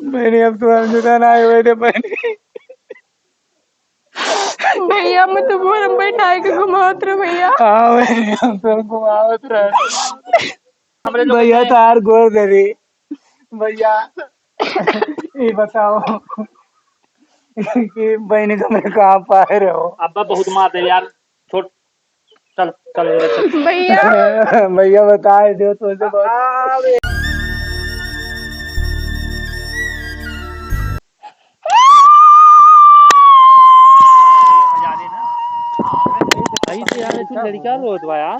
मैंने अब तो हम जुटान आए हुए थे बहनी। भैया मैं तो बोल बैठा के घुमात रहे भैया। हाँ मैंने हम तो घुमावत रहे भैया तार गोर धरी भैया। ये बताओ कि बहनी को मैं कहाँ पाए रहे हो। अब्बा बहुत मारते यार, छोड़, चल चल चल। भैया भैया बताए दो तो से बहुत भाई से यार तू लड़का रोत बा यार।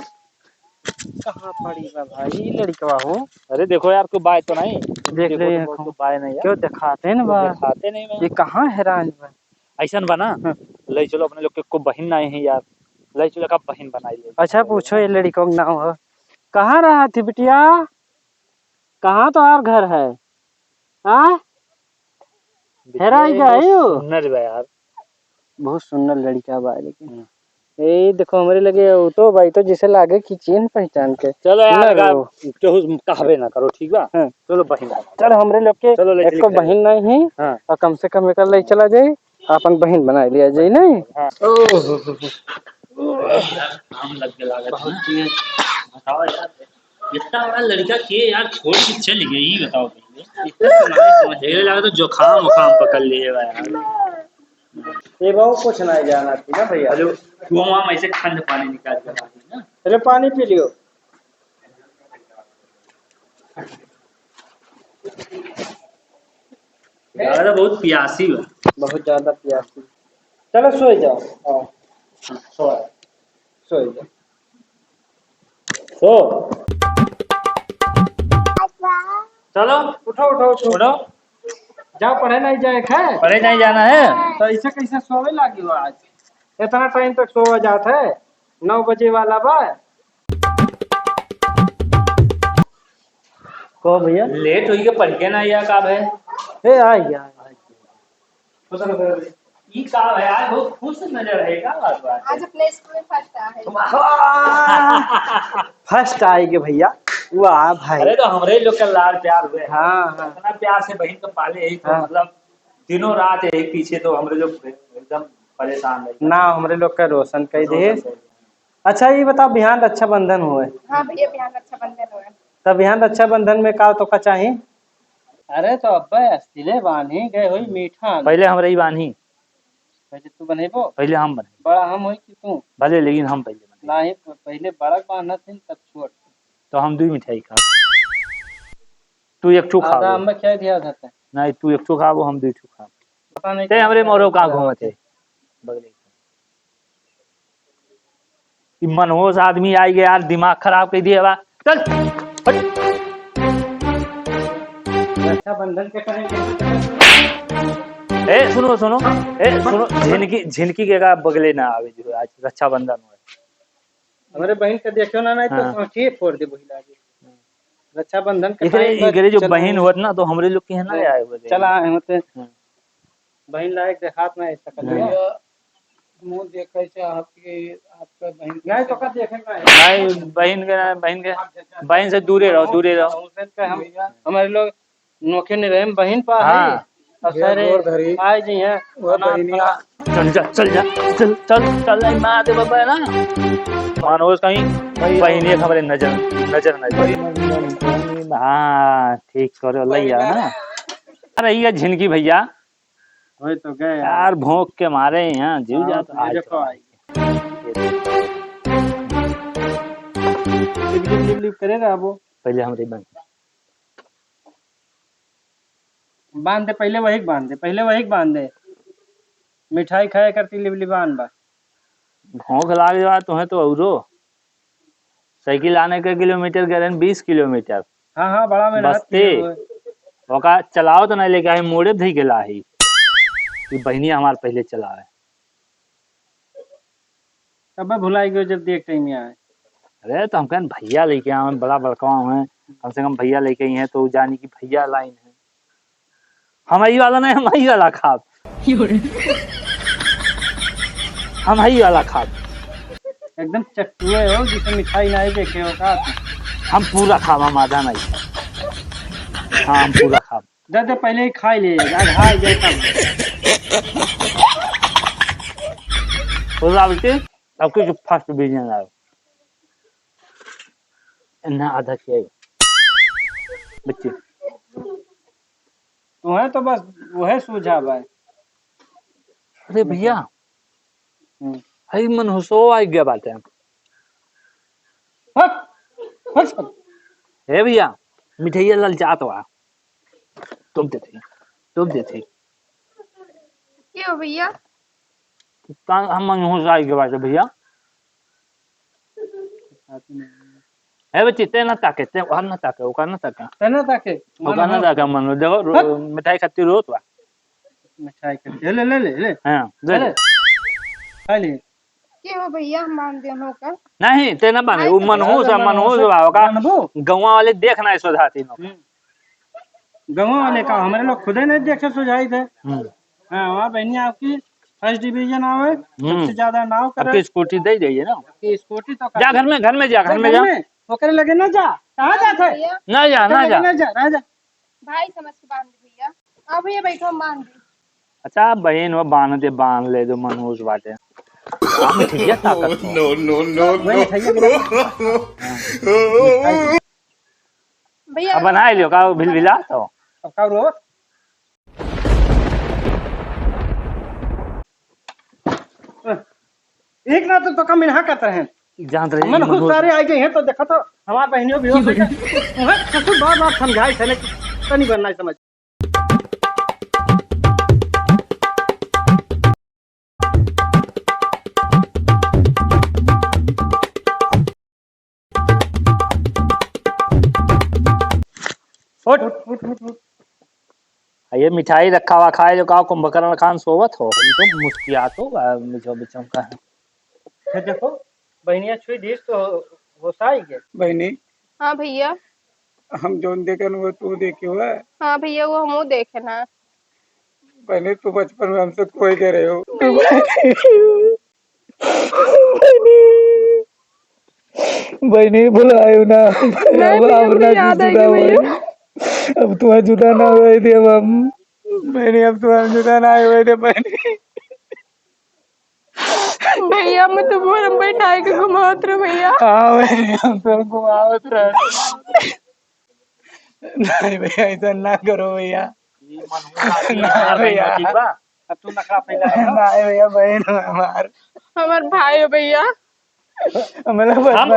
कहाँ पड़ी बा भाई लड़कवा हो। अरे देखो यार, कोई बाय तो नहीं। देख देखो ले तो कोई बाय नहीं यार। क्यों दिखाते हैं ना बा दिखाते नहीं मैं। ये कहाँ हैरान बा। ऐसा बना ले चलो अपने लोग के को बहन आए हैं यार, ले चलो का बहन बनाई ले। अच्छा पूछो ये लड़कों का नाम हो। कहाँ रहा थी बिटिया, कहाँ तो और घर है। हाँ हेरा गई हो। सुंदर बा यार, बहुत सुंदर लड़का बा लेकिन ये देखो हमारे लगे वो तो भाई तो जिसे लागे कि चीन पहचान के। चलो यार ना वो। केहू कहबे ना करो, ठीक बा। हाँ। चलो बहन चल हमरे लोग के चलो ले एक को चली बहन नहीं है हाँ। और कम से कम एक ले चला जाए अपन बहन बना लिया जाए नहीं। हाँ। काम लग के लागत है। बताओ यार, इतना बड़ा लड़का के यार छोड़ के चल गई, बताओ पहले। इतना समझ लगा तो जुकाम उखाम पकड़ लिए यार। ये बहु कुछ नहीं जाना थी ना भैया। हेलो, कुआं में से ठंड पानी निकाल कर आ ना। चलो पानी पी लियो। यार बहुत प्यासी है, बहुत ज्यादा प्यासी। चलो सो जाओ। हाँ सो जाओ। सो चलो उठो उठो उठो उठो, जाओ पढ़े नहीं जाए है। परे नहीं जाना है। तो ऐसे कैसे सोवे लगी हो आज, इतना टाइम तक सोवा जाता है। 9 बजे वाला बा को भैया। लेट हुई के पढ़ के ना यार का है। ए आ यार ई का है यार, बहुत खुश नजर है का बात बात। आज अपने स्कूल में फर्स्ट आया है। फर्स्ट आएगी भैया। वाह भाई। अरे तो हमरे लोग का लाड़ प्यार हुए। हाँ हाँ इतना प्यार से बहन को पाले यही तो हाँ। मतलब दिनों रात यही पीछे, तो हमरे लोग एकदम परेशान है ना हमारे लोग का रोशन कर दे। अच्छा ये बताओ बिहान रक्षाबंधन हुए। हाँ भैया बिहान रक्षाबंधन हुआ। तब बिहान रक्षाबंधन में का तो का चाहिए। अरे तो अब्बा अस्तिले बांधी गए हुई मीठा पहले हमरे ही बानी, पहले तू बनेबो। पहले हम बने बड़ा हम होई कि तू भले, लेकिन हम पहले बने। नहीं पहले बड़ा बांधना थी तब छोड़। तो हम दो मिठाई खा, तू एक ठू खा आधा हम क्या दिया था नहीं, तू एक ठू खा हम दो ठू खा। पता नहीं ते हमरे मोरो का घूमते बगले ई मनहोश आदमी आई गया यार, दिमाग खराब कर दिया बा। चल हट। रक्षाबंधन के टाइम ए सुनो सुनो, ए सुनो, झिनकी के का बगले ना आवे जो आज रक्षाबंधन हुआ। हमारे बहन का देखो ना नहीं हाँ। तो आंखें फोड़ दे बहिला जी। रक्षाबंधन के इकरे जो बहन होत ना तो हमरे लोग के यहाँ ना आए हुए। चला होते बहन लायक देखात ना ऐसा कर लिया मुंह देखे से आपका बहन नहीं तो का देखेगा नहीं। बहन से दूरे रहो, दूरे रहो। हम हमारे लोग नोखे नहीं रहे बहन पा हाँ। है आए जी हैं चल जा चल जा चल चल चल नहीं मार दे बाबा ना मानो कहीं बहनी हमारे नजर नजर नजर। हाँ ठीक करो लैया ना। अरे ये झिनकी भैया वही तो गए यार भोंक के मारे यहाँ जीव जा तो आज देखो लिप करेगा वो पहले हमारे बहन बांध दे पहले वही बांध दे पहले वही बांध दे मिठाई खाया करती लिबलिबान बा भोंक लाग जा तुम्हें तो औरो साइकिल आने का किलोमीटर कह रहे 20 किलोमीटर। हाँ हाँ बड़ा में बस्ते ओका चलाओ तो नहीं लेके आए मोड़े धी गेला ही कि बहनी हमार पहले चलावे। कब भुलाई गयो जब देख टाइम में आए। अरे तो हम कहन भैया लेके आए बड़ा बड़का है, कम से कम भैया लेके आई है तो जानी की भैया लाइन है। हम ही वाला नहीं, हम ही वाला खाब, हम ही वाला खाब एकदम चट्टुए हो जिसे मिठाई नहीं देखे हो का हम पूरा खाब, हम आधा नहीं। हाँ हम पूरा खाब। दे पहले ही खाई ले हाय गए तब बोला बेटे अब कुछ फर्स्ट डिवीजन आयो ना आधा किया बच्चे तुम्हें तो बस वह सूझा भाई। अरे भैया हई मन हुसो आ गया बात है हट हट हे भैया मिठाइया ललचात हुआ तुम देते क्यों भैया? हम मन हुस आ गया बात है भैया हे बच्चे ते ना ताके ते वहां ना ताके ओका ना ताके तना ताके ओका ना ताके मन देखो मिठाई खाती रोत बा मिठाई के ले ले ले ले हां दे ले खा ले क्यों भैया हम मान दे होकर? नहीं ते ना बने वो मन हुस बा ओका गौवा वाले देखना है सोधाती नो गाँव वाले का हमारे लोग खुदे नहीं देखे सुझाई थे। हाँ वहाँ बहनी आपकी फर्स्ट डिवीजन आवे सबसे ज्यादा नाव करे आपकी स्कूटी दे जाइए ना आपकी स्कूटी तो जा घर में जा वो करे लगे ना जा कहाँ जाते भैया ना जा राजा भाई समझ के बांध दे भैया। हाँ भैया बैठो हम बांध दे। अच्छा बहन वो बांध ले जो मनहूस बाटे ठीक है ताकत भैया अब बना लियो का भिलभिला तो अब का रो एक ना तो कम यहाँ करते हैं जान रहे मन खुद सारे आ गए हैं तो देखो तो हमारे बहनियों भी हो सके बार बार समझाए थे तो नहीं बनना है समझ उठ उठ उठ उठ ये मिठाई रखा हुआ खाए जो का कुंभकर्ण खान सोवत हो ये तो मुस्कियात हो बिचो बिचम का फिर देखो बहनिया छुई दीस तो होसाई के बहनी हाँ भैया। हम जोन देखन वो तू देखे हुआ है। हाँ भैया वो हम देखे ना। बहनी तू बचपन में हमसे खोई दे रहे हो बहनी बुलायो ना अब तुम्हें जुदा ना हुए थे अब हम बहनी अब तुम्हें जुदा ना हुए थे बहनी भैया मैं तुम्हारे बैठाए के घुमात रहे भैया। हाँ बहनी हम तो घुमावत रहे नहीं भैया ऐसा ना करो भैया ठीक बा अब तू नखरा फैला नहीं भैया बहन हमार हमार भाई हो भैया। हम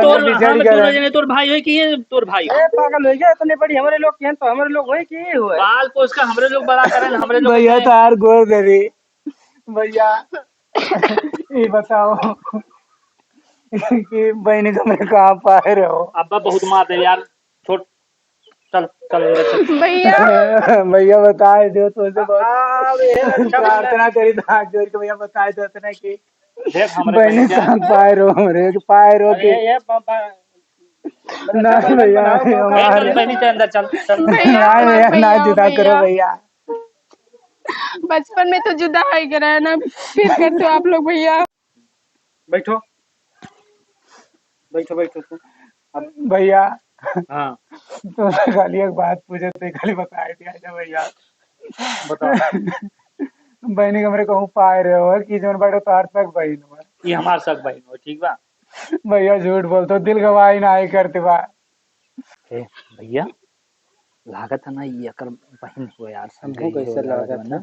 तोर भाई है कि ये तोर भाई ए पागल हो गया इतने बड़ी हमारे लोग हैं तो हमारे लोग होए कि हुए बाल पोस का हमरे लोग बड़ा करें हमरे लोग भैया तार गोर दे भैया ये बताओ कि बहनी को मैं कहाँ पाए रहे हो अब्बा बहुत मार है यार छोड़ चल भैया भैया बताए दो तो से बहुत प्रार्थना करी था हाथ जोड़ के भैया बताए दो इतना कि देख हमरे बहनी कहाँ पाए रहो हमरे पाए रहो कि ये नहीं भैया हमारे बहनी के अंदर चल नहीं भैया ना जुदा करो भैया बचपन में तो जुदा है गया ना फिर करते हो आप लोग भैया। बैठो बैठो बैठो तुम भैया हाँ तो खाली एक बात पूछे थे खाली बताए थे आजा भैया बताओ बहनी कमरे कहूँ पाए रहे हो कि जो बड़े तार तक बहन हुआ ये हमार सग बहन हो ठीक बा भैया झूठ बोलते दिल गवाही ना ही करते बा भैया लागत है ना ये अकर बहन हो यार हमको कैसे लागत ना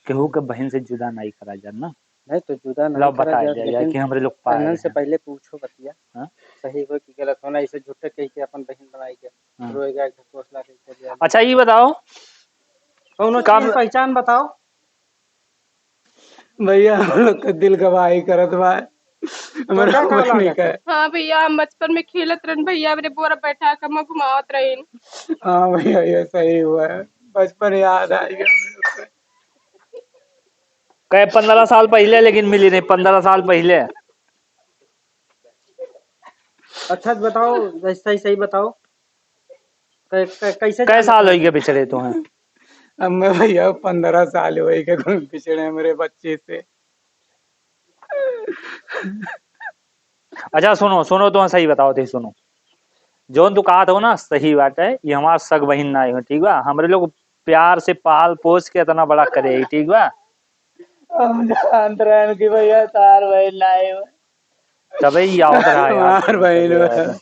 केहू के बहन से जुदा नहीं करा जा ना नहीं तो जुदा नहीं लो बता दिया कि हमरे लोग पाए से पहले पूछो बतिया हाँ? सही हो कि गलत होना इसे झूठे कह के अपन बहन बनाई के हाँ। रोएगा घोसला के अच्छा ये बताओ कौन काम पहचान बताओ भैया हम लोग का दिल गवाही करत बा हमारा बहनी का हाँ भैया हम बचपन में खेलत रहन भैया मेरे बोरा बैठा कर मैं घुमावत रहीन। हाँ भैया ये सही हुआ है बचपन याद आ गया कहे 15 साल पहले लेकिन मिली नहीं 15 साल पहले अच्छा बताओ सही सही बताओ कैसे कै साल हो गए बिछड़े तो हैं अब मैं भैया 15 साल हुए के पिछड़े मेरे बच्चे से अच्छा सुनो तो सही बताओ थे सुनो जोन तू कहा था ना सही बात है ये हमारा सग बहन ना है ठीक बा हमरे लोग प्यार से पाल पोस के इतना बड़ा करेगी, ठीक बा। हम जानते रहे कि भैया तार भाई लाए तभी याद रहा यार। हमार बहन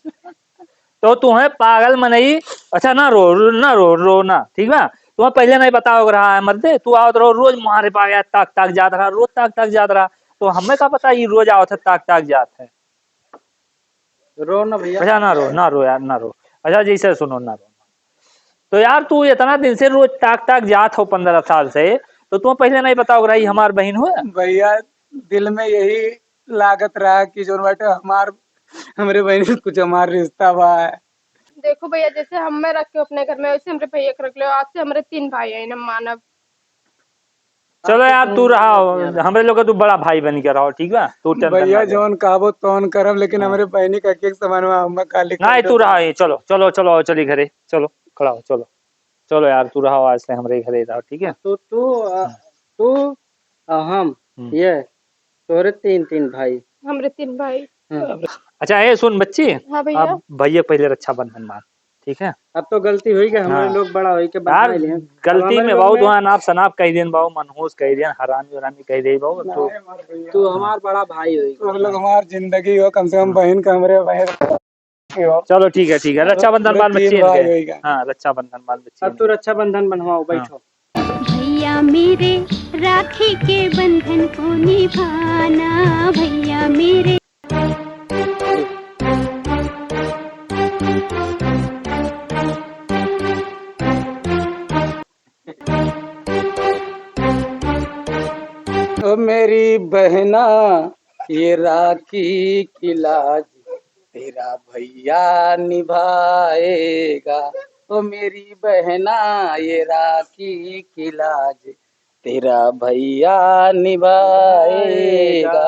तो तुम्हें पागल मनई। अच्छा ना रो ना, ठीक बा। तुम्हें पहले नहीं बताओ रहा है मर्दे, तू आओ तो रोज मारे पा गया, ताक ताक जात रहा, रोज ताक ताक जात रहा। तो हमें क्या पता ये रोज आओ थे ताक ताक जात है। रो ना भैया। अच्छा ना रो यार, ना रो। अच्छा जैसे सुनो, ना रो। तो यार तू इतना दिन से रोज ताक ताक जात हो 15 साल से, तो तुम्हें पहले नहीं बताओ रही हमार बहन हो। भैया दिल में यही लागत रहा कि जो बेटे हमारे बहन से कुछ हमारा रिश्ता बा है। देखो भैया, जैसे हम मैं रखे अपने घर में वैसे हमारे भैया को रख लो। आज से हमारे 3 भाई है ना मानव। चलो यार तू रहा, हमारे लोग तू बड़ा भाई बन के रहो, ठीक है। तू भैया जौन काबो तौन करब, लेकिन हमारे बहनी का एक समान हम काली नहीं तू रहा है। चलो चलो चलो चली घरे, चलो खड़ा हो, चलो चलो यार तू रहा, आज से हमारे घरे रहो, ठीक है। तो तू हम ये तोरे 3 भाई। हमारे 3 भाई। अच्छा ये सुन बच्ची, हाँ भैया। अब भैया पहले रक्षाबंधन मान, ठीक है। अब तो गलती हुई कि हमारे लोग बड़ा हुई के यार गलती में बहुत हुआ, नाप सनाप कह देन बाबू, मनहूस कह देन, हरामी वरामी कह दे बाबू। तो तू हमार बड़ा भाई हुई। तो लोग हमार जिंदगी हो, कम से कम बहन का हमारे बहन। चलो ठीक है, ठीक है। रक्षाबंधन बाल बच्ची इनके। हाँ रक्षाबंधन बाल बच्ची। अब तू रक्षाबंधन बनवाओ, बैठो। भैया मेरे राखी के बंधन को निभाना, भैया मेरे। ओ मेरी बहना ये राखी की लाज तेरा भैया निभाएगा। ओ मेरी बहना ये राखी की लाज तेरा भैया निभाएगा।